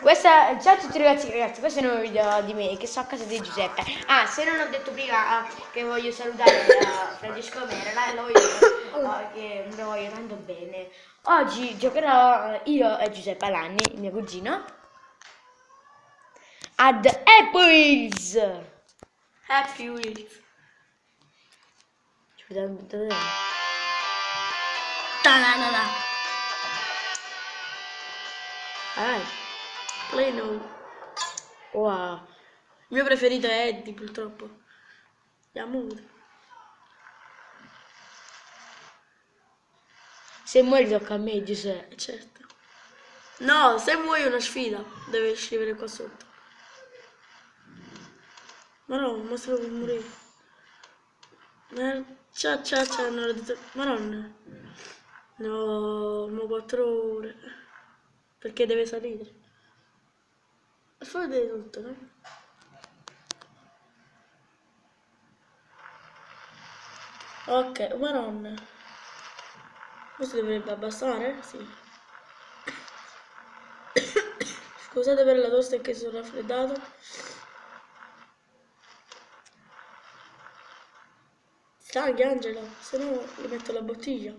Questa, ciao a tutti ragazzi, questo è un nuovo video di me che sto a casa di Giuseppe. Ah, se non ho detto prima che voglio salutare Francesco Mera, che lo voglio tanto bene. Oggi giocherò io e Giuseppe Alanni, mio cugino, ad Apples. Happy Wheels. Ci vediamo dove è. Ta-da-da-da. Play now. Wow. Il mio preferito è Eddie, purtroppo. Yamura. Se muori tocca a me, Giuseppe. Certo. No, se vuoi una sfida, devi scrivere qua sotto. Ma no, mostra come morire. Ciao, non l'ho detto. Madonna. No, ma 4 ore. Perché deve salire. E poi vedere tutto, no? Ok, madonna. Questo dovrebbe abbassare? Sì. Scusate per la tosta che sono raffreddato. Stanchi Angela, se no gli metto la bottiglia.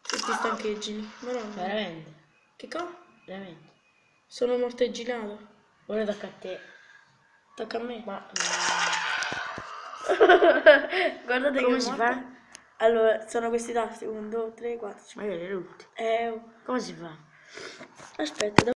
Se ti stancheggi. Madonna. Veramente? Che cosa? Veramente? Sono mortegginato. Ora tocca a te. Tocca a me. Ma Guardate come che si morte. fa? Allora, sono questi tasti. 1, 2, 3, 4, 5. Magari tutti. Oh. Come si fa? Aspetta,